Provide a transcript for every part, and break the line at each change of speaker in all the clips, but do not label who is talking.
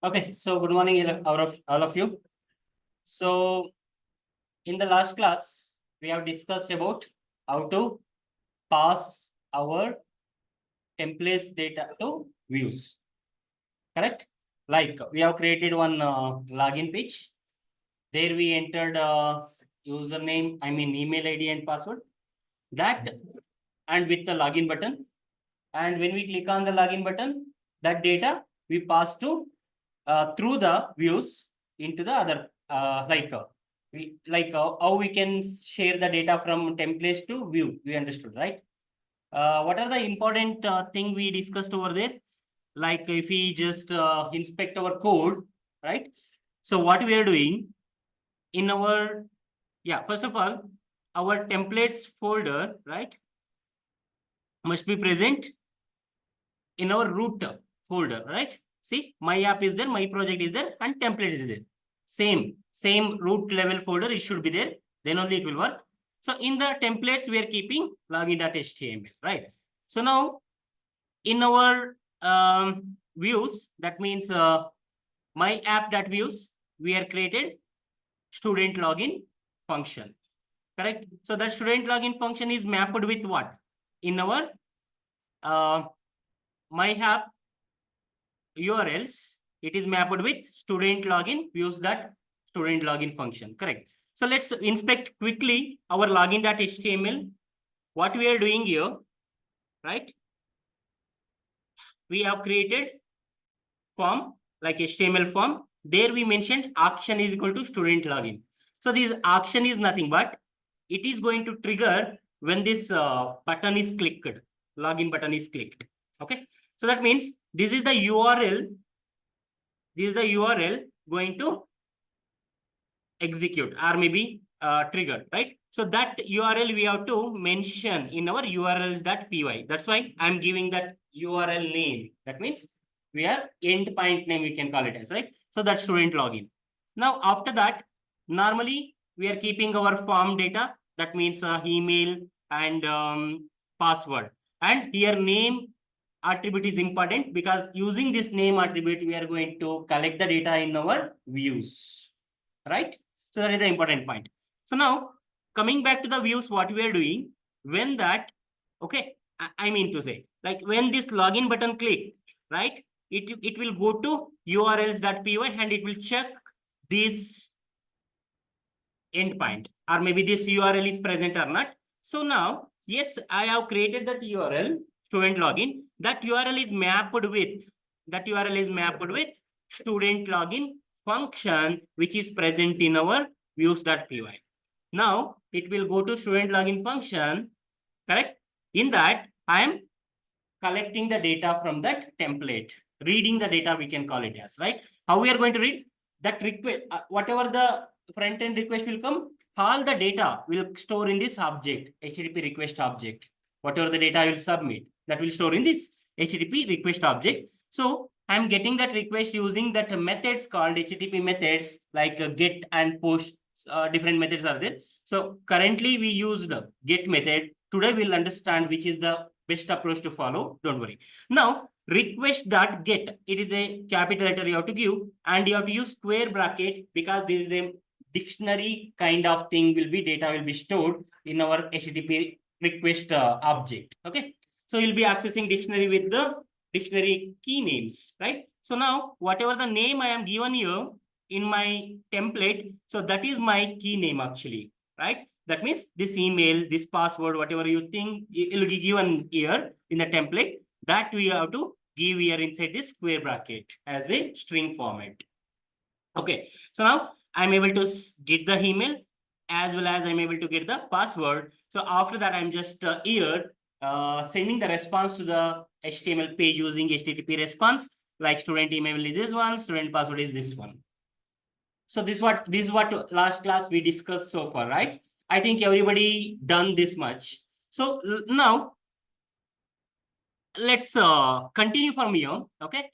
Okay, so good morning, all of you. So in the last class, we have discussed about how to pass our templates data to views. Correct? Like we have created one login page. There we entered username, email ID and password. That and with the login button. And when we click on the login button, that data we pass to through the views into the other how we can share the data from templates to view. We understood, right? What are the important thing we discussed over there? Like if we just inspect our code, right? So what we are doing in our, first of all, our templates folder, right, must be present in our root folder, right? See, my app is there, my project is there, and template is there. Same root level folder, it should be there. Then only it will work. So in the templates, we are keeping login.html, right? So now in our views, that means my app.views, we are created student login function, correct? So that student login function is mapped with what? In our my app URLs, it is mapped with student login views that student login function, correct? So let's inspect quickly our login.html. What we are doing here, right? We have created form like HTML form. There we mentioned action is equal to student login. So this action is nothing but it is going to trigger when this button is clicked, login button is clicked. Okay. So that means this is the URL. This is the URL going to execute or maybe trigger, right? So that URL we have to mention in our urls.py. That's why I'm giving that URL name. That means we are endpoint name, we can call it as, right? So that's student login. Now, after that, normally we are keeping our form data. That means email and password. And here name attribute is important because using this name attribute, we are going to collect the data in our views, right? So that is the important point. So now coming back to the views, what we are doing when that, okay, I mean to say, like when this login button click, right? It will go to urls.py and it will check this endpoint or maybe this URL is present or not. So now, yes, I have created that URL, student login. That URL is mapped with student login function, which is present in our views.py. Now it will go to student login function, correct? In that, I am collecting the data from that template, reading the data, we can call it as, right? How we are going to read that request, whatever the front end request will come, all the data will store in this object, HTTP request object. Whatever the data I will submit, that will store in this HTTP request object. So I'm getting that request using that methods called HTTP methods like get and push. Different methods are there. So currently we used get method. Today we'll understand which is the best approach to follow. Don't worry. Now request.get, it is a capital letter you have to give and you have to use square bracket because this is a dictionary kind of thing will be data will be stored in our HTTP request object. Okay. So you'll be accessing dictionary with the dictionary key names, right? So now whatever the name I am given here in my template, so that is my key name actually, right? That means this email, this password, whatever you think it will be given here in the template, that we have to give here inside this square bracket as a string format. Okay, so now I'm able to get the email as well as I'm able to get the password. So after that, I'm just here sending the response to the HTML page using HTTP response, like student email is this one, student password is this one. So this is what last class we discussed so far, right? I think everybody done this much. So now let's continue from here. Okay.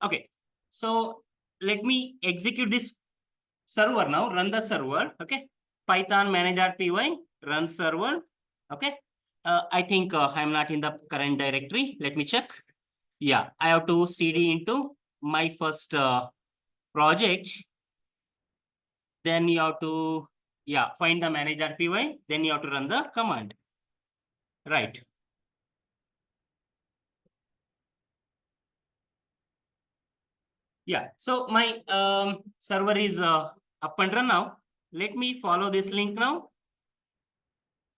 Okay. So let me execute this server now, run the server. Okay. Python manage.py, run server. Okay. I think I'm not in the current directory. Let me check. Yeah, I have to cd into my first project. Then you have to, yeah, find the manage.py. Then you have to run the command. Right. Yeah. So my server is up and run now. Let me follow this link now.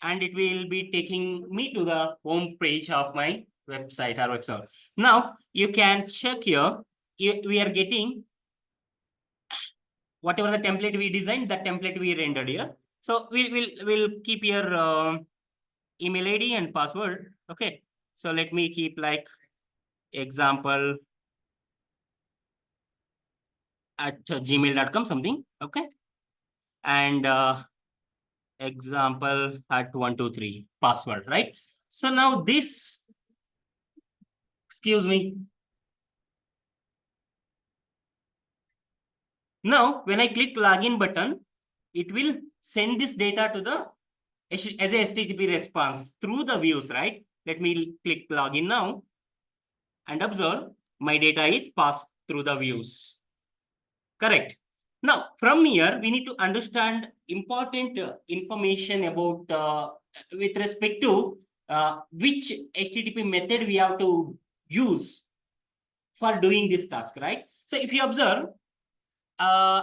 And it will be taking me to the home page of my website or website. Now you can check here. We are getting whatever the template we designed, that template we rendered here. So we'll keep your email ID and password. Okay. So let me keep like example at gmail.com something. Okay. And example at 123 password, right? So now this, excuse me. Now, when I click login button, it will send this data to the as a HTTP response through the views, right? Let me click login now and observe my data is passed through the views. Correct. Now, from here, we need to understand important information about with respect to which HTTP method we have to use for doing this task, right? So if you observe,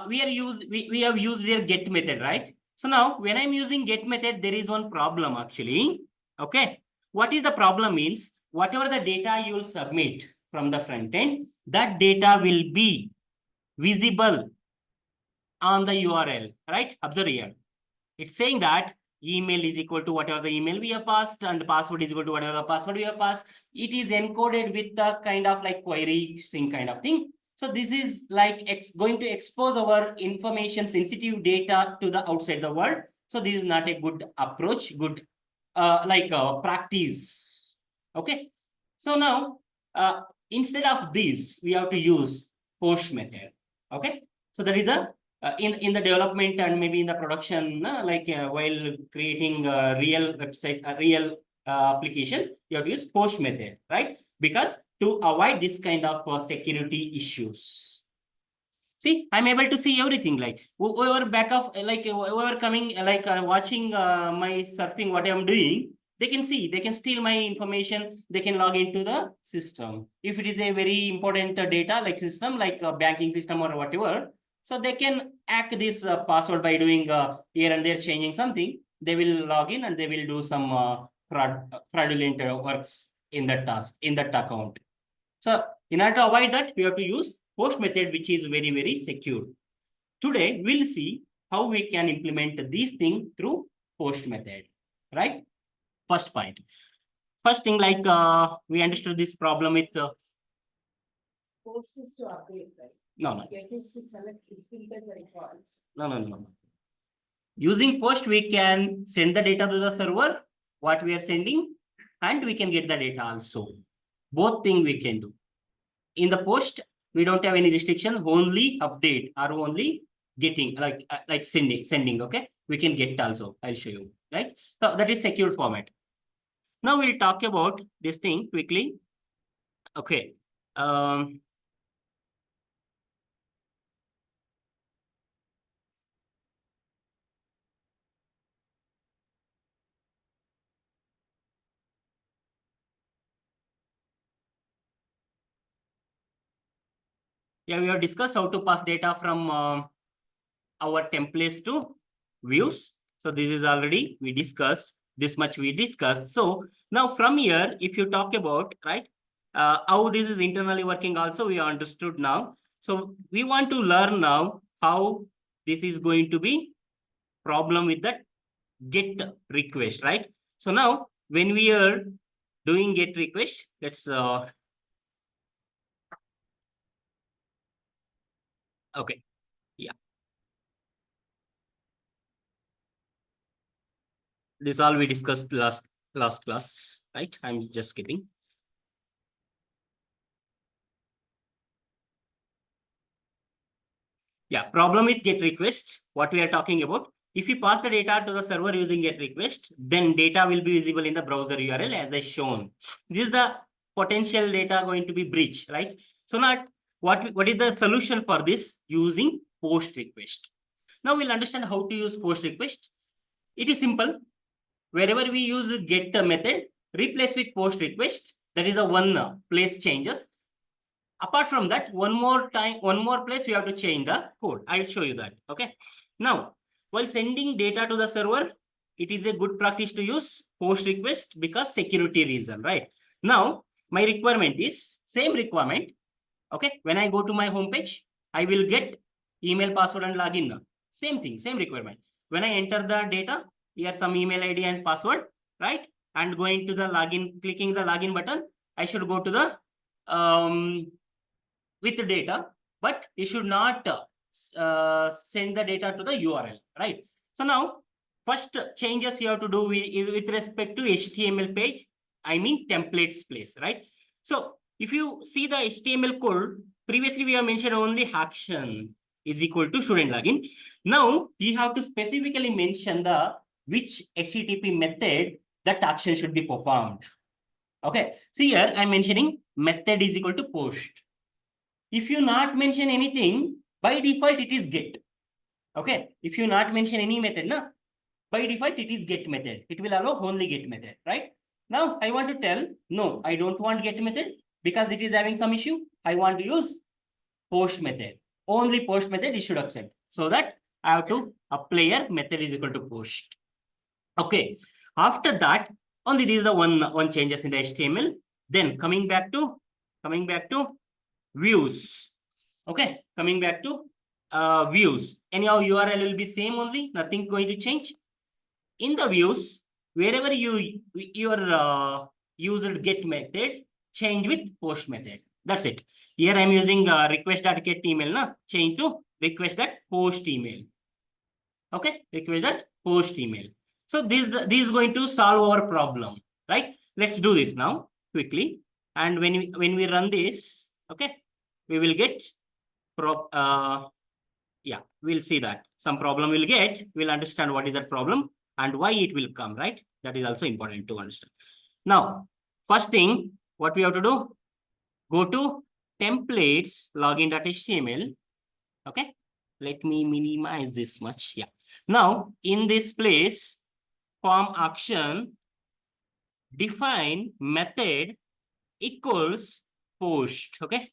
we have used their get method, right? So now when I'm using get method, there is one problem actually. Okay. What is the problem means whatever the data you'll submit from the front end, that data will be visible on the URL, right? Observe here. It's saying that email is equal to whatever the email we have passed and password is equal to whatever the password we have passed. It is encoded with the kind of like query string kind of thing. So this is like going to expose our information sensitive data to the outside the world. So this is not a good approach, good practice. Okay. So now instead of this, we have to use post method. Okay. So that is the in the development and maybe in the production, while creating real websites, real applications, you have to use post method, right? Because to avoid this kind of security issues. See, I'm able to see everything. Like whoever back of whoever coming watching my surfing, what I'm doing, they can see, they can steal my information, they can log into the system. If it is a very important data like system, like a banking system or whatever, so they can hack this password by doing here and there changing something. They will log in and they will do some fraudulent works in that task, in that account. So in order to avoid that, we have to use post method, which is very, very secure. Today, we'll see how we can implement these things through post method, right? First point. First thing, we understood this problem with
Post is to update, right?
No.
Get is to select filter the results.
No. Using post, we can send the data to the server, what we are sending, and we can get the data also. Both things we can do. In the post, we don't have any restriction, only update or only getting, like sending. Okay, we can get also. I'll show you, right? So that is secure format. Now we'll talk about this thing quickly. Okay. Yeah, we have discussed how to pass data from our templates to views. So this is already we discussed, this much we discussed. So now from here, if you talk about, right, how this is internally working also, we understood now. So we want to learn now how this is going to be problem with that get request, right? So now when we are doing get request, let's okay. Yeah. This all we discussed last class, right? I'm just skipping. Yeah, problem with get request, what we are talking about. If you pass the data to the server using get request, then data will be visible in the browser URL as I shown. This is the potential data going to be breached, right? So not what is the solution for this? Using post request. Now we'll understand how to use post request. It is simple. Wherever we use get method, replace with post request. That is a one place changes. Apart from that, one more place we have to change the code. I will show you that. Okay. Now, while sending data to the server, it is a good practice to use post request because security reason, right? Now, my requirement is same requirement. Okay. When I go to my homepage, I will get email, password, and login. Same thing, same requirement. When I enter the data, here some email ID and password, right? And going to the login, clicking the login button, I should go to the with the data, but you should not send the data to the URL, right? So now, first changes you have to do with respect to HTML page, I mean templates place, right? So if you see the HTML code, previously we have mentioned only action is equal to student login. Now you have to specifically mention the which HTTP method that action should be performed. Okay, so here I'm mentioning method is equal to post. If you not mention anything, by default it is get. Okay, if you not mention any method, na, by default it is get method. It will allow only get method, right? Now I want to tell, no, I don't want get method because it is having some issue. I want to use post method. Only post method it should accept. So that I have to a player method is equal to post. Okay, after that, only this is the one changes in the HTML. Then coming back to views. Okay, coming back to views. Anyhow, URL will be same only, nothing going to change. In the views, wherever your user get method, change with post method. That's it. Here I'm using request.get email, na? Change to request.post email. Okay, request.post email. So this is going to solve our problem, right? Let's do this now quickly. And when we run this, okay, we will get yeah, we'll see that some problem we'll get. We'll understand what is that problem and why it will come, right? That is also important to understand. Now, first thing, what we have to do, go to templates login.html. Okay, let me minimize this much. Yeah. Now, in this place, form action, define method equals post. Okay,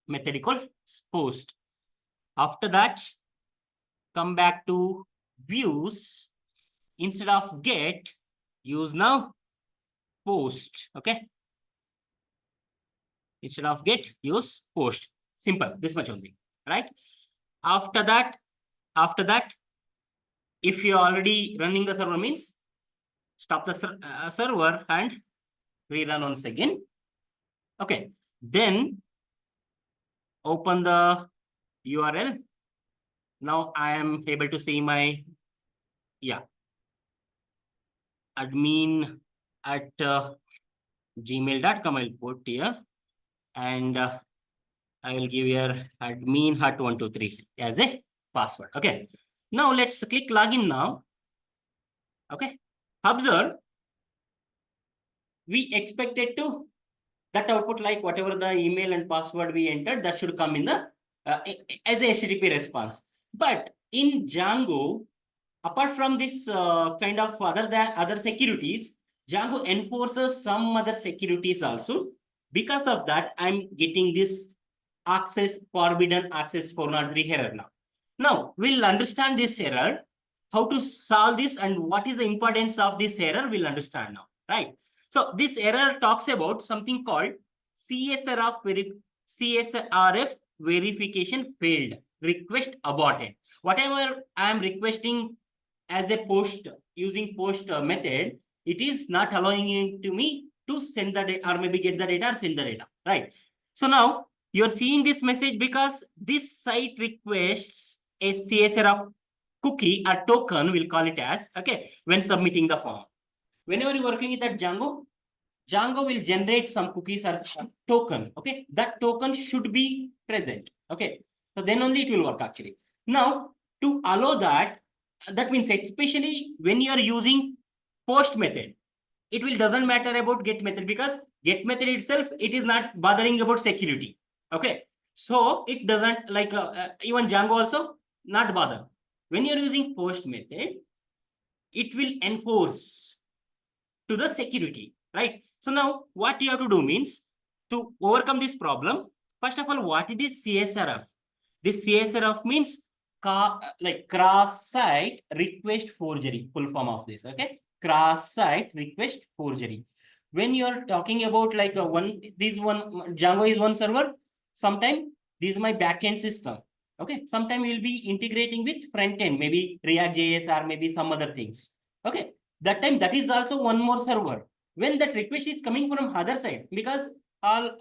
method equals post. After that, come back to views. Instead of get, use now post. Okay, instead of get, use post. Simple, this much only, right? After that, if you're already running the server, means stop the server and rerun once again. Okay, then open the URL. Now I am able to see my admin at gmail.com. I'll put here and I will give here admin hut123 as a password. Okay, now let's click login now. Okay, observe, we expected to that output, like whatever the email and password we entered, that should come in the as a HTTP response. But in Django, apart from this kind of other securities, Django enforces some other securities also. Because of that, I'm getting this forbidden access 403 error now. Now we'll understand this error, how to solve this, and what is the importance of this error. We'll understand now, right? So this error talks about something called CSRF verification failed, request aborted. Whatever I am requesting as a post using post method, it is not allowing to me to send the data or maybe get the data or send the data, right? So now you're seeing this message because this site requests a CSRF cookie or token, we'll call it as, okay, when submitting the form. Whenever you're working with that Django will generate some cookies or some token. Okay, that token should be present. Okay, so then only it will work actually. Now, to allow that, that means especially when you are using post method, it will doesn't matter about get method because get method itself, it is not bothering about security. Okay. So it doesn't like even Django also not bother. When you're using post method, it will enforce to the security, right? So now what you have to do means to overcome this problem, first of all, what is this CSRF? This CSRF means like cross-site request forgery, full form of this, okay? Cross-site request forgery. When you are talking about like this one, Django is one server, sometime this is my backend system. Okay, sometime you'll be integrating with front end, maybe React.js or maybe some other things. Okay, that time that is also one more server. When that request is coming from other side, because all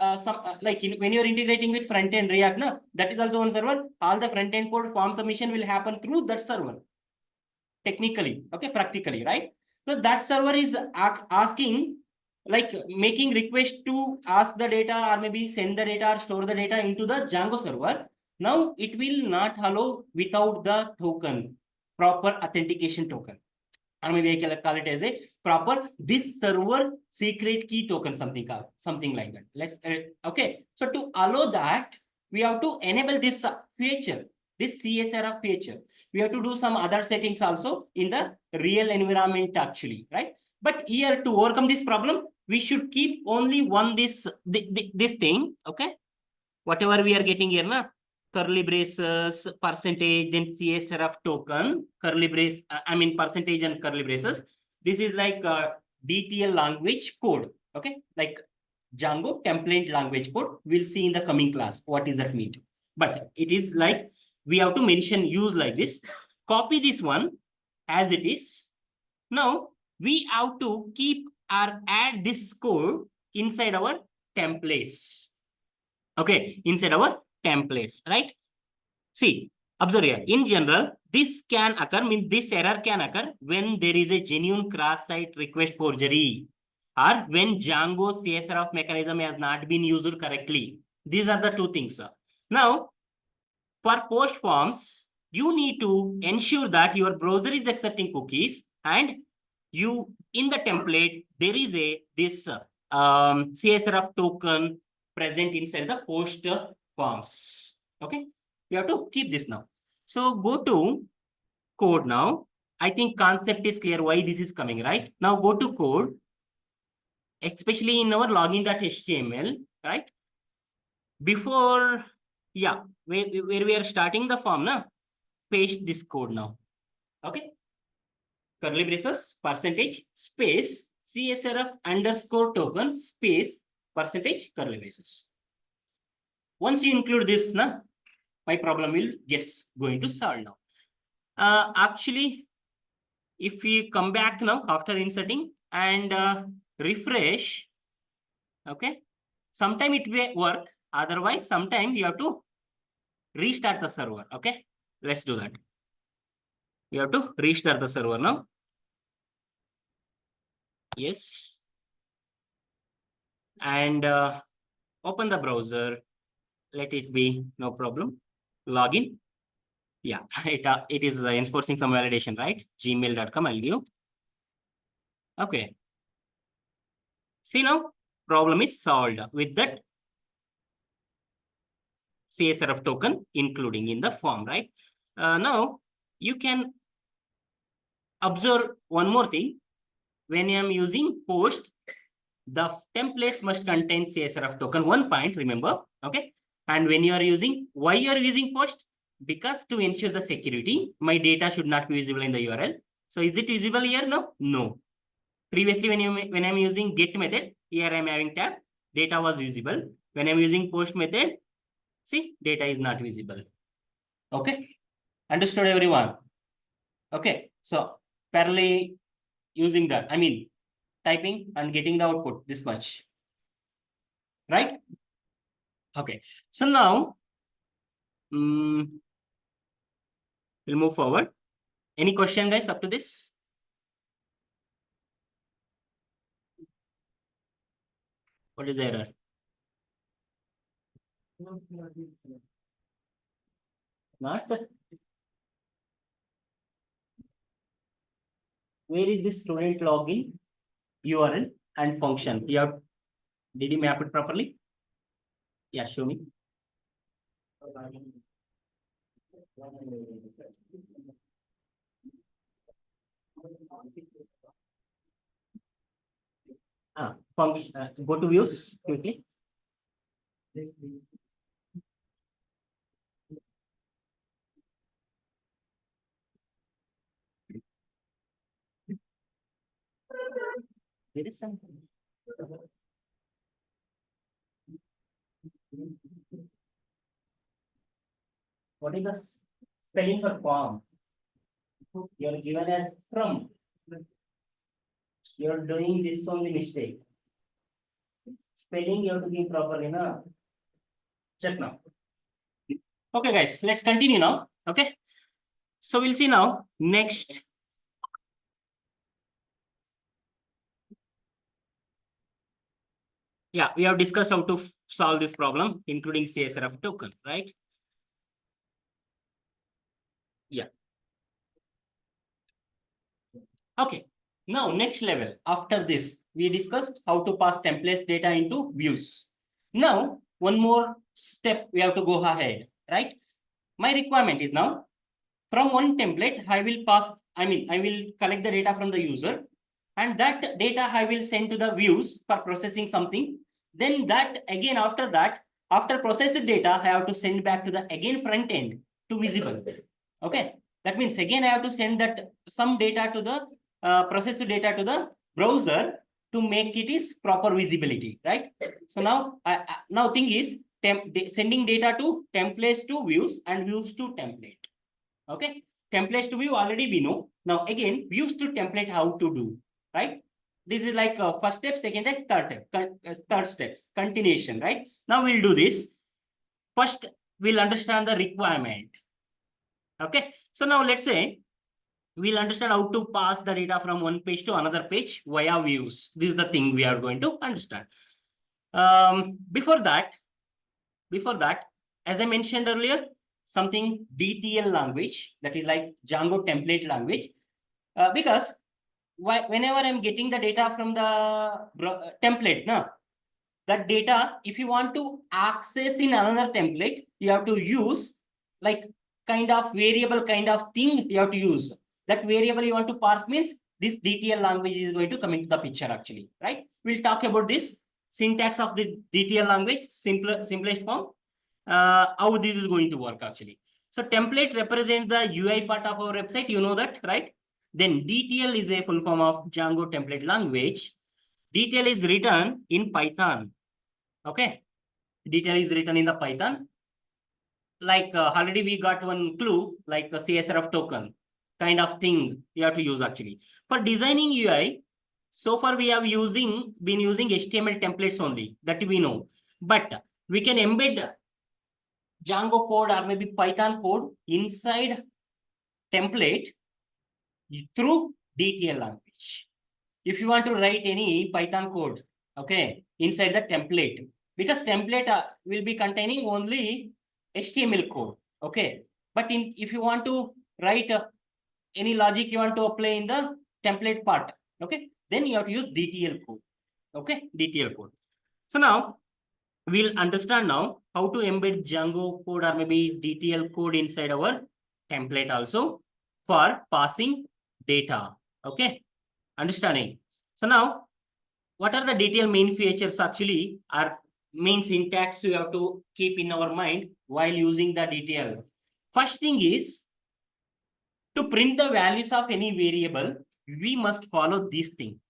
like when you're integrating with front end React, no, that is also one server. All the front end code form submission will happen through that server. Technically, okay, practically, right? So that server is asking, like making request to ask the data or maybe send the data or store the data into the Django server. Now it will not allow without the token, proper authentication token. Or maybe I can call it as a proper this server secret key token, something like that. Let's okay. So to allow that, we have to enable this feature, this CSRF feature. We have to do some other settings also in the real environment actually, right? But here to overcome this problem, we should keep only one this thing, okay? Whatever we are getting here, na, curly braces, percentage, then CSRF token, curly brace, I mean percentage and curly braces. This is like DTL language code, okay? Like Django template language code. We'll see in the coming class what is that mean. But it is like we have to mention use like this. Copy this one as it is. Now we have to keep or add this code inside our templates. Okay, inside our templates, right? See, observe here. In general, this can occur, means this error can occur when there is a genuine cross-site request forgery or when Django CSRF mechanism has not been used correctly. These are the two things. Now, for post forms, you need to ensure that your browser is accepting cookies and you in the template there is a this CSRF token present inside the post forms. Okay, you have to keep this now. So go to code now. I think concept is clear why this is coming, right? Now go to code, especially in our login.html, right? Before, yeah, where we are starting the form, na, paste this code now. Okay. Curly braces, percentage, space, CSRF underscore token, space, percentage, curly braces. Once you include this, na, my problem will gets going to solve now. Actually, if we come back now after inserting and refresh, okay, sometime it may work. Otherwise, sometime you have to restart the server. Okay, let's do that. We have to restart the server now. Yes. And open the browser. Let it be, no problem. Login. Yeah, it is enforcing some validation, right? Gmail.com, I'll give. Okay. See now, problem is solved with that CSRF token, including in the form, right? Now, you can observe one more thing. When I am using post, the templates must contain CSRF token, 1 point, remember, okay? And when you are using, why you are using post? Because to ensure the security, my data should not be visible in the URL. So is it visible here now? No. Previously, when I'm using get method, here I'm having tab, data was visible. When I'm using post method, see, data is not visible. Okay, understood everyone? Okay, so parallelly using that, I mean, typing and getting the output this much, right? Okay, so now we'll move forward. Any question, guys, up to this? What is the error? Not the. Where is this student login URL and function? You have Did you map it properly? Yeah, show me. Function. Go to views quickly. There is something. What is the spelling for form? You are given as from. You are doing this only mistake. Spelling you have to give properly, na? Check now. Okay, guys, let's continue now. Okay. So we'll see now. Next. Yeah, we have discussed how to solve this problem, including CSRF token, right? Yeah. Okay. Now, next level. After this, we discussed how to pass templates data into views. Now, one more step we have to go ahead, right? My requirement is now, from one template, I will collect the data from the user, and that data I will send to the views for processing something. Then that again, after processed data, I have to send back to the again front end to visible. Okay. That means again, I have to send that some data to the processed data to the browser to make it is proper visibility, right? So now thing is sending data to templates to views and views to template. Okay, templates to view already we know. Now again, views to template how to do, right? This is like first step, second step, third steps, continuation, right? Now we'll do this. First, we'll understand the requirement. Okay, so now let's say we'll understand how to pass the data from one page to another page via views. This is the thing we are going to understand. Before that, as I mentioned earlier, something DTL language, that is like Django Template Language, because whenever I'm getting the data from the template, that data, if you want to access in another template, you have to use like kind of variable kind of thing you have to use. That variable you want to parse means this DTL language is going to come into the picture actually, right? We'll talk about this syntax of the DTL language, simplest form, how this is going to work actually. So template represents the UI part of our website, you know that, right? Then DTL is a full form of Django Template Language. DTL is written in Python. Okay. DTL is written in the Python. Like already we got one clue, like a CSRF token kind of thing you have to use actually. For designing UI, so far we have been using HTML templates only, that we know. But we can embed Django code or maybe Python code inside template through DTL language. If you want to write any Python code, okay, inside the template, because template will be containing only HTML code, okay. But if you want to write any logic you want to apply in the template part, okay, then you have to use DTL code, okay, DTL code. So now we'll understand now how to embed Django code or maybe DTL code inside our template also for passing data, okay, understanding. So now, what are the DTL main features actually are main syntax you have to keep in our mind while using the DTL. First thing is, to print the values of any variable, we must follow this thing,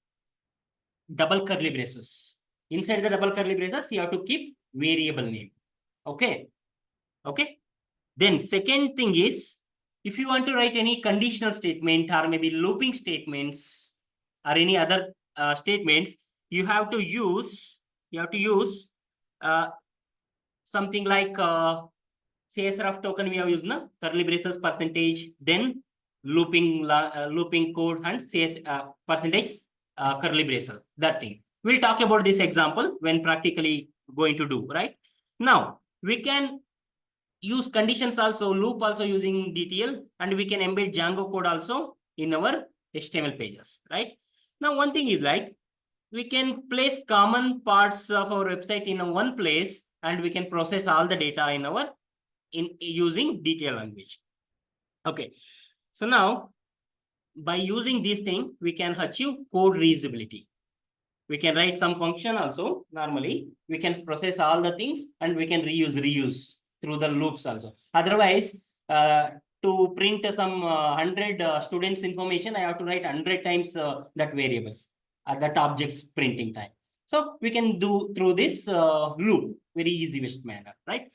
double curly braces. Inside the double curly braces, you have to keep variable name. Okay. Okay. Then second thing is, if you want to write any conditional statement or maybe looping statements or any other statements, you have to use something like CSRF token we have used, curly braces percentage, then looping code and CS percentage curly braces, that thing. We'll talk about this example when practically going to do, right? Now, we can use conditions also, loop also using DTL, and we can embed Django code also in our HTML pages, right? Now, one thing is like, we can place common parts of our website in a one place, and we can process all the data in our using detail language. Okay. So now by using this thing, we can achieve code reusability. We can write some function also. Normally, we can process all the things and we can reuse through the loops also. Otherwise, to print some 100 students information, I have to write 100 times that variables at that object's printing time. So we can do through this loop, very easiest manner, right?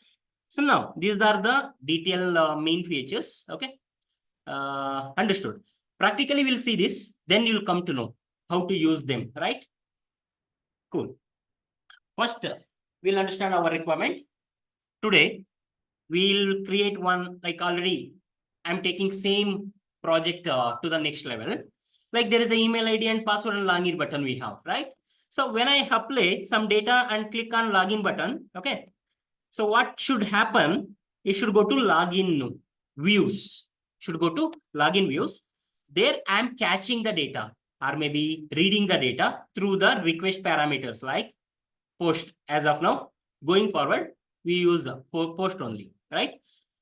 So now these are the detail main features. Okay, understood. Practically, we'll see this. Then you'll come to know how to use them, right? Cool. First, we'll understand our requirement. Today, we'll create one, like already, I'm taking same project to the next level. Like there is an email ID and password and login button we have, right? So when I apply some data and click on login button, okay. So what should happen? It should go to login views. Should go to login views. There I'm catching the data or maybe reading the data through the request parameters like post. As of now, going forward, we use for post only, right?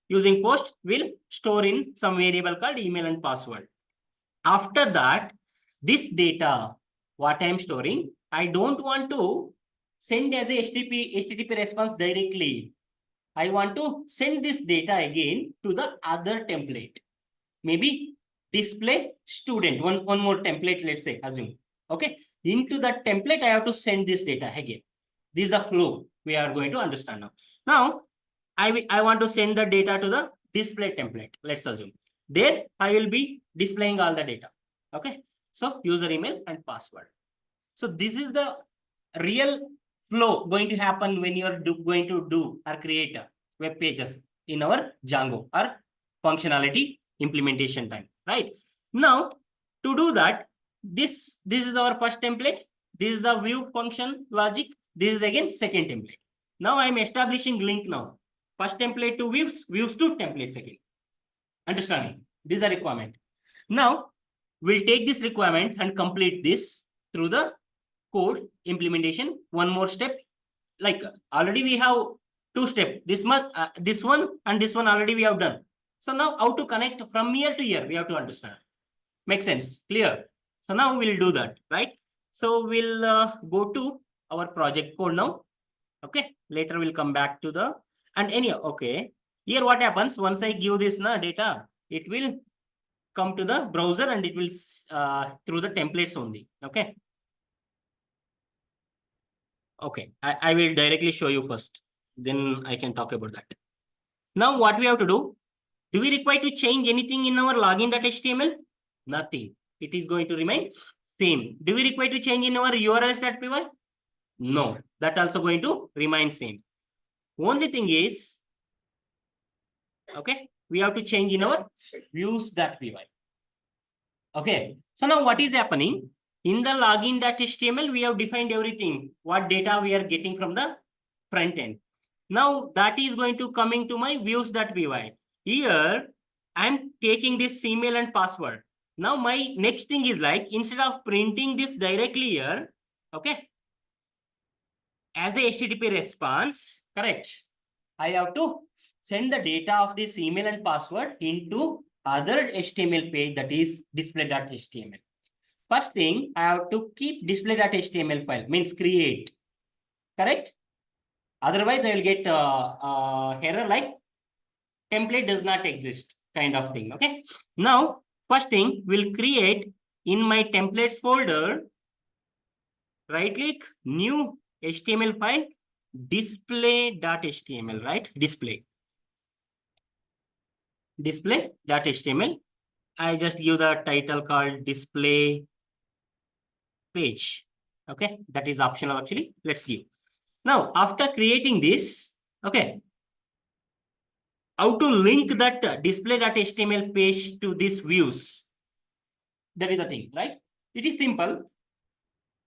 Using post will store in some variable called email and password. After that, this data, what I'm storing, I don't want to send as a HTTP response directly. I want to send this data again to the other template. Maybe display student, one more template, let's say, assume. Okay. Into that template, I have to send this data again. This is the flow we are going to understand now. Now, I want to send the data to the display template. Let's assume. There, I will be displaying all the data. Okay. So, user email and password. So, this is the real flow going to happen when you are going to do or create web pages in our Django or functionality implementation time, right? Now, to do that, this is our first template. This is the view function logic. This is again second template. Now I am establishing link now. First template to views, views to templates again. Understanding? This is the requirement. Now, we'll take this requirement and complete this through the code implementation. One more step. Like already we have two steps. This one and this one already we have done. So now how to connect from here to here, we have to understand. Make sense? Clear? So now we'll do that, right? So we'll go to our project code now. Okay. Later we'll come back to the, and any, okay. Here what happens, once I give this data, it will come to the browser and it will through the templates only. Okay. Okay. I will directly show you first. Then I can talk about that. Now what we have to do we require to change anything in our login.html? Nothing. It is going to remain same. Do we require to change in our urls.py? No. That also going to remain same. Only thing is, okay, we have to change in our views.py. Okay. So now what is happening? In the login.html, we have defined everything. What data we are getting from the front end. Now that is going to coming to my views.py. Here, I'm taking this email and password. Now my next thing is like, instead of printing this directly here, okay, as a HTTP response, correct, I have to send the data of this email and password into other HTML page, that is display.html. First thing, I have to keep display.html file, means create, correct? Otherwise, I will get error like template does not exist kind of thing. Okay. Now, first thing, we'll create in my templates folder, right click, new HTML file, display.html, right? Display.html. I just give the title called display page. Okay. That is optional actually. Let's give. Now, after creating this, okay, how to link that display.html page to this views? That is the thing, right? It is simple.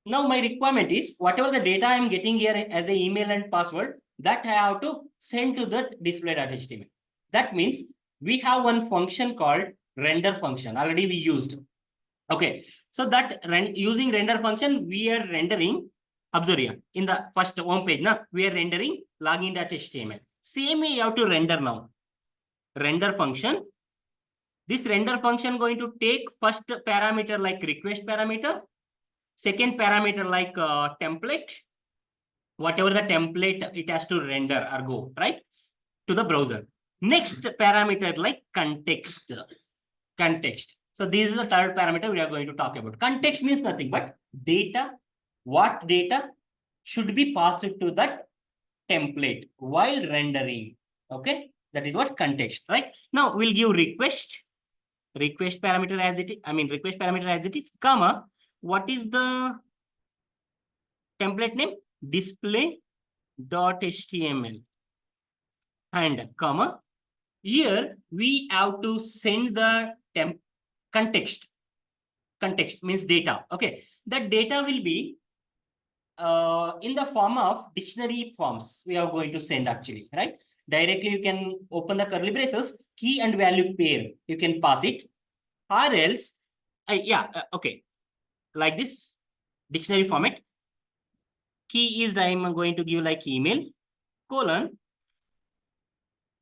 Now my requirement is whatever the data I am getting here as an email and password, that I have to send to the display.html. That means we have one function called render function. Already we used. Okay, so that using render function, we are rendering. Observe here in the first home page. Now we are rendering login.html. Same way you have to render now. Render function. This render function going to take first parameter like request parameter, second parameter like template, whatever the template it has to render or go right to the browser. Next parameter like context. Context. So this is the third parameter we are going to talk about. Context means nothing but data. What data should be passed to that template while rendering. Okay, that is what context, right? Now we'll give request parameter as it is. I mean request parameter as it is, comma. What is the template name? Display.html and comma. Here we have to send the context. Context means data. Okay, that data will be in the form of dictionary forms. We are going to send actually, right? Directly you can open the curly braces, key and value pair. You can pass it, or else, okay, like this dictionary format. Key is I'm going to give like email colon.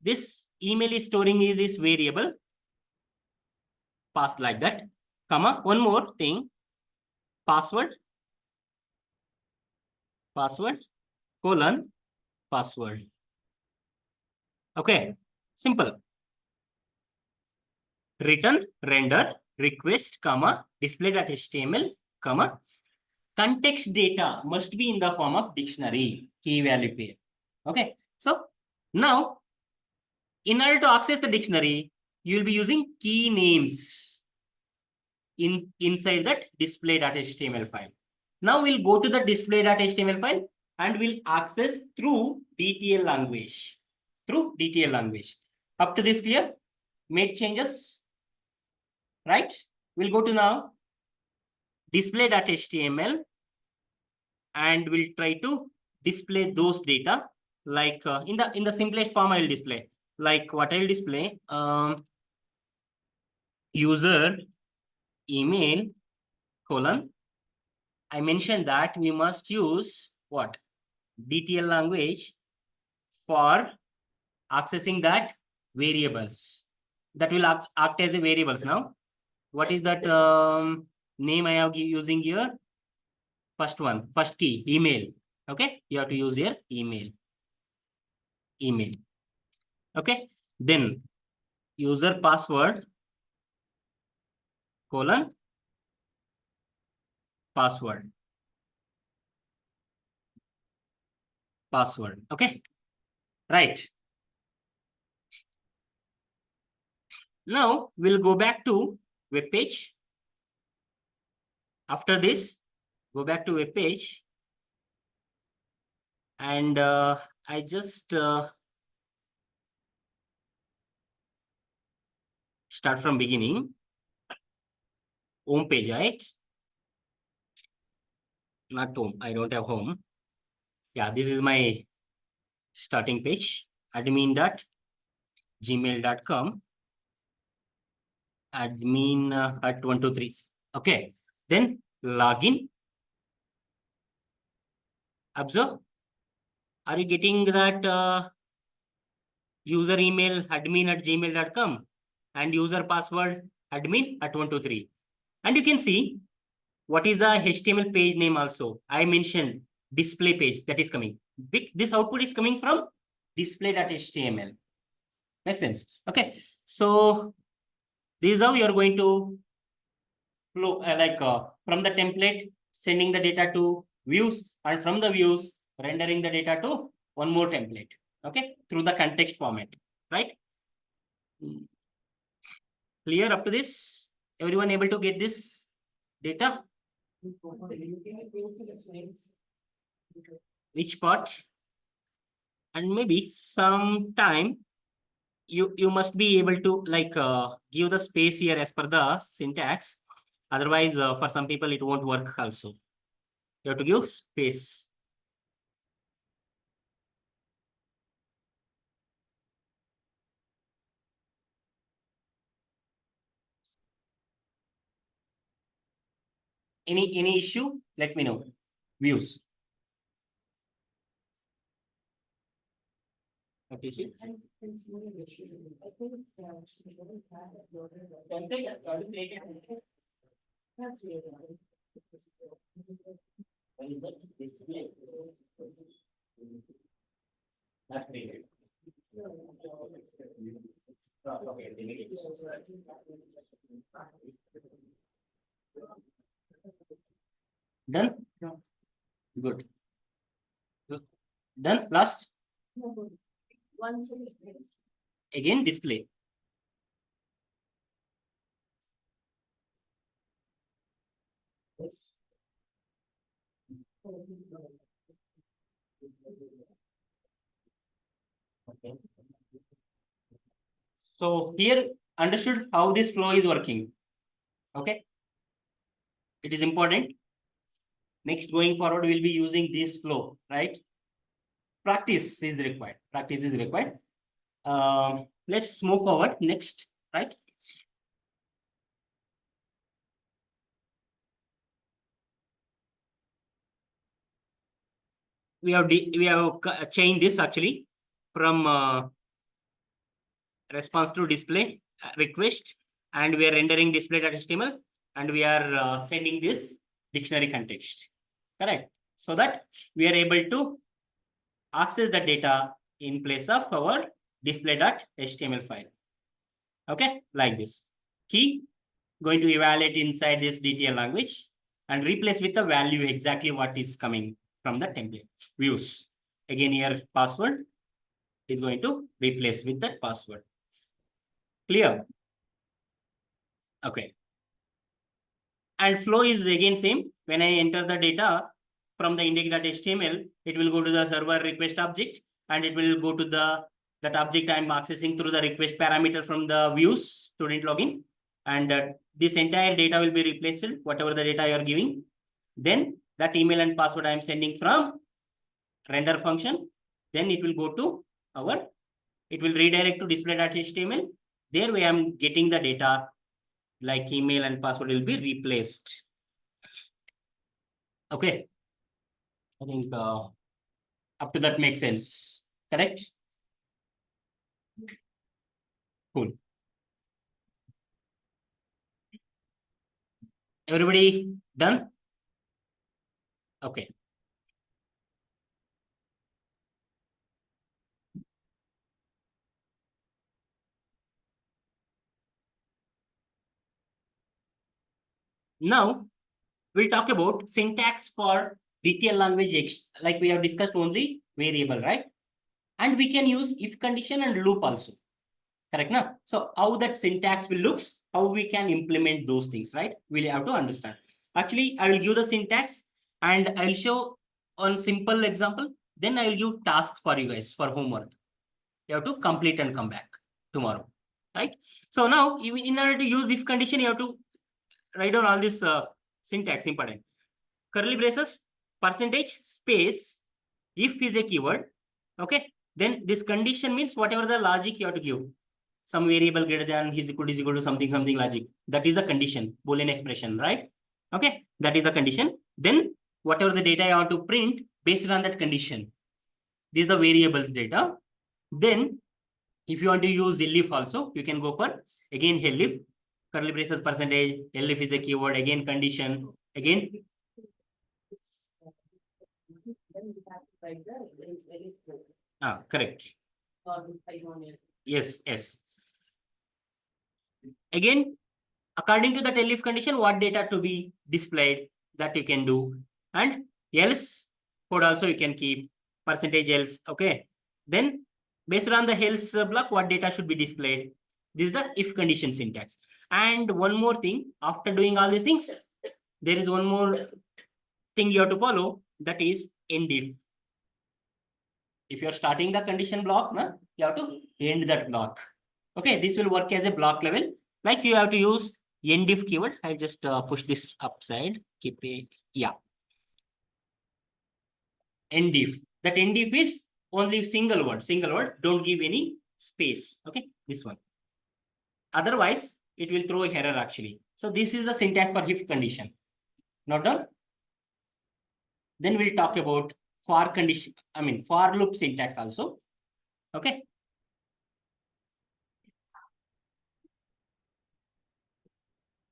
This email is storing in this variable. Pass like that, comma. One more thing, password colon password. Okay, simple. Return render request comma display.html comma context data must be in the form of dictionary key value pair. Okay, so now in order to access the dictionary, you will be using key names inside that display.html file. Now we'll go to the display.html file and we'll access through DTL language. Through DTL language. Up to this clear? Made changes, right? We'll go to now display.html and we'll try to display those data like in the simplest form. I will display like what I will display, user email colon. I mentioned that we must use what? DTL language for accessing that variables that will act as a variables. Now what is that name I have using here? First one, first key, email. Okay, you have to use here email. Okay, then user password colon password. Okay, right. Now we'll go back to web page. After this, go back to web page and I just start from beginning. Home page, right? Not home. I don't have home. Yeah, this is my starting page. admin.gmail.com. Admin at 123. Okay. Then login. Observe. Are you getting that user email admin@gmail.com and user password admin at 123? And you can see what is the HTML page name also. I mentioned display page that is coming. This output is coming from display.html. Makes sense? Okay. So this is how you are going to flow from the template, sending the data to views, and from the views, rendering the data to one more template. Okay. Through the context format, right? Clear up to this? Everyone able to get this data? Which part? And maybe sometime you must be able to give the space here as per the syntax. Otherwise, for some people it won't work also. You have to give space. Any issue? Let me know. Views. What is it?
And it's no issue. I think, we don't have it loaded.
Template, you have to create a template.
Not really.
When is that? Display. Not created. Okay, delete it. Done? Good. Done? Last?
Once it is placed.
Again, display.
Yes.
Okay. So here understood how this flow is working. Okay. It is important. Next, going forward, we'll be using this flow, right? Practice is required. Practice is required. Let's move forward. Next, right? We have changed this actually from response to display request, and we are rendering display.html, and we are sending this dictionary context. Correct. So that we are able to access the data in place of our display.html file. Okay, like this. Key going to evaluate inside this DTL language and replace with the value exactly what is coming from the template. Views. Again here password is going to replace with that password. Clear? Okay. And flow is again same. When I enter the data from the index.html, it will go to the server request object, and it will go to that object I'm accessing through the request parameter from the views student login. And this entire data will be replaced, whatever the data you are giving. Then that email and password I'm sending from render function, then it will go to it will redirect to display.html. There we am getting the data like email and password will be replaced. Okay. I think up to that makes sense. Correct? Cool. Everybody done? Okay. Now we'll talk about syntax for DTL language, like we have discussed only variable, right? And we can use if condition and loop also. Correct, na? So how that syntax will looks, how we can implement those things, right? We'll have to understand. Actually, I will give the syntax and I will show on simple example. Then I will give task for you guys for homework. You have to complete and come back tomorrow, right? So now, in order to use if condition, you have to write down all this syntax important. Curly braces, percentage, space, if is a keyword, okay? Then this condition means whatever the logic you have to give. Some variable greater than is equal to something logic. That is the condition, Boolean expression, right? Okay, that is the condition. Then whatever the data you have to print based on that condition. This is the variables data. Then if you want to use elif also, you can go for again elif, curly braces percentage, elif is a keyword, again condition, again.
Then we have to write the very good.
Correct.
Or I don't know.
Yes. Again, according to that elif condition, what data to be displayed, that you can do. And else code also you can keep percentage else. Okay. Then based on the else block, what data should be displayed. This is the if condition syntax. And one more thing, after doing all these things, there is one more thing you have to follow, that is end if. If you're starting the condition block, you have to end that block. Okay, this will work as a block level. Like you have to use end if keyword. I'll just push this upside. Keep it. Yeah. End if. That end if is only single word. Don't give any space. Okay, this one. Otherwise, it will throw error actually. So this is the syntax for if condition. Not done? Then we'll talk about for condition, for loop syntax also. Okay.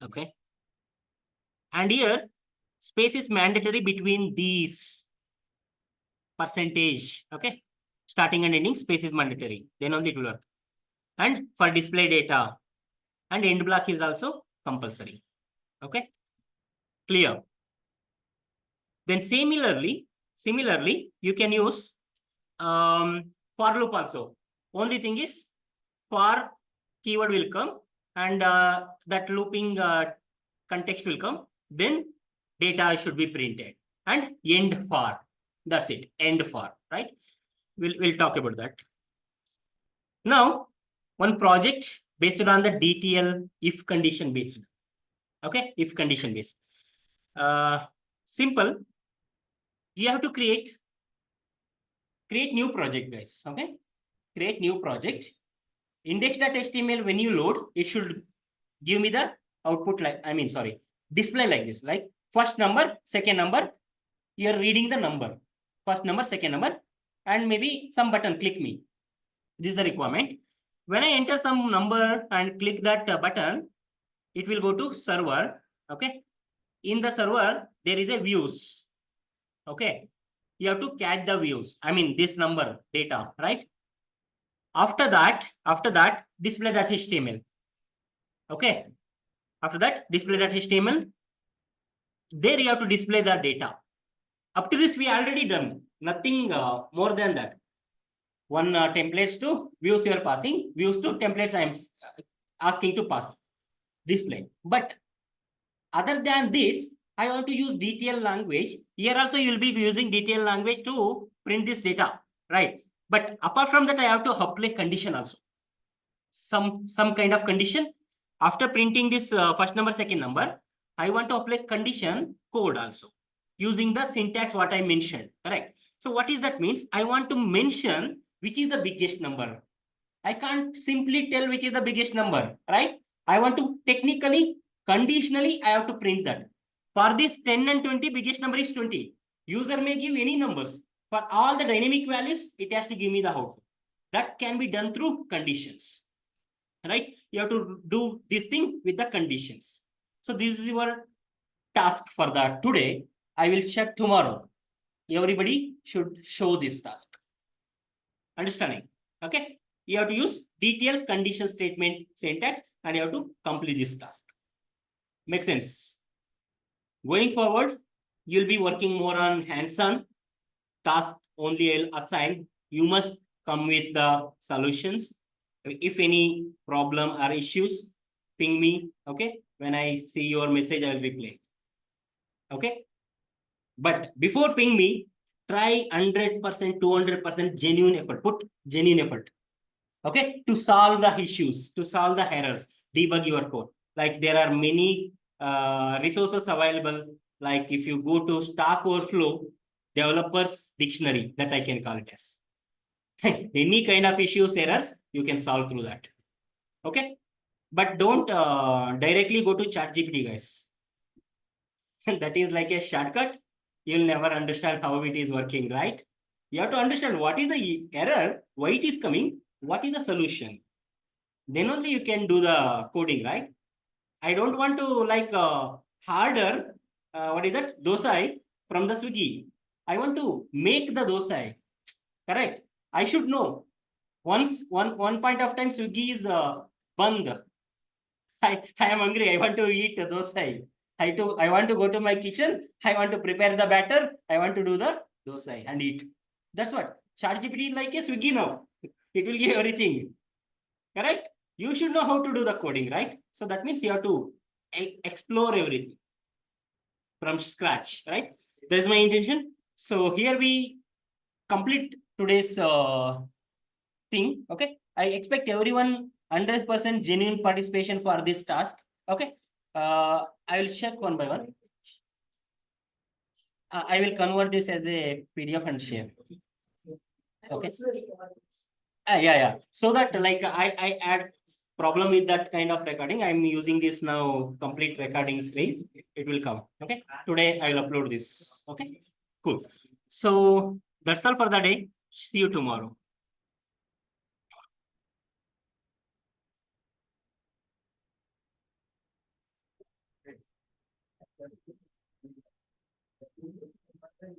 Okay. And here, space is mandatory between these percentage. Okay. Starting and ending, space is mandatory. Then only it will work. And for display data, and end block is also compulsory. Okay. Clear. Then similarly, you can use for loop also. Only thing is for keyword will come and that looping context will come. Then data should be printed and end for. That's it. End for, right? We'll talk about that. Now, one project based on the DTL if condition based. Okay, if condition based. Simple. You have to create new project, guys. Okay, create new project. Index.html, when you load, it should give me the output like, display like this, like first number, second number. You are reading the number, first number, second number, and maybe some button, click me. This is the requirement. When I enter some number and click that button, it will go to server. Okay. In the server, there is a views. Okay. You have to catch the views. This number data, right? After that, display.html. Okay. After that, display.html. There you have to display the data. Up to this, we already done. Nothing more than that. One templates to views you are passing. Views to templates I am asking to pass. Display. But other than this, I want to use DTL language. Here also you will be using DTL language to print this data, right? But apart from that, I have to apply condition also. Some kind of condition. After printing this first number, second number, I want to apply condition code also using the syntax what I mentioned, correct? So what is that means? I want to mention which is the biggest number. I can't simply tell which is the biggest number, right? I want to technically, conditionally, I have to print that. For this 10 and 20, biggest number is 20. User may give any numbers. For all the dynamic values, it has to give me the output. That can be done through conditions, right? You have to do this thing with the conditions. So this is your task for that today. I will check tomorrow. Everybody should show this task. Understanding? Okay. You have to use DTL condition statement syntax and you have to complete this task. Make sense? Going forward, you'll be working more on hands-on task only I'll assign. You must come with the solutions. If any problem or issues, ping me. Okay. When I see your message, I'll reply. Okay. But before ping me, try 100%, 200% genuine effort. Put genuine effort. Okay. To solve the issues, to solve the errors, debug your code. Like there are many resources available. Like if you go to Stack Overflow, developers dictionary, that I can call it as. Any kind of issues, errors, you can solve through that. Okay. But don't directly go to ChatGPT, guys. That is like a shortcut. You'll never understand how it is working, right? You have to understand what is the error, why it is coming, what is the solution. Then only you can do the coding, right? I don't want to like harder, what is that? Dosai from the Swiggy. I want to make the dosai, correct? I should know. One point of time, Swiggy is band. I am hungry. I want to eat dosai. I want to go to my kitchen. I want to prepare the batter. I want to do the dosai and eat. That's what. ChatGPT is like a Swiggy now. It will give everything. Correct? You should know how to do the coding, right? So that means you have to explore everything from scratch, right? That's my intention. So here we complete today's thing. Okay. I expect everyone 100% genuine participation for this task. Okay. I will check one by one. I will convert this as a PDF and share. Okay. Yeah. So that like I add problem with that kind of recording, I'm using this now complete recording screen. It will come. Okay. Today I will upload this. Okay. Cool. So that's all for the day. See you tomorrow.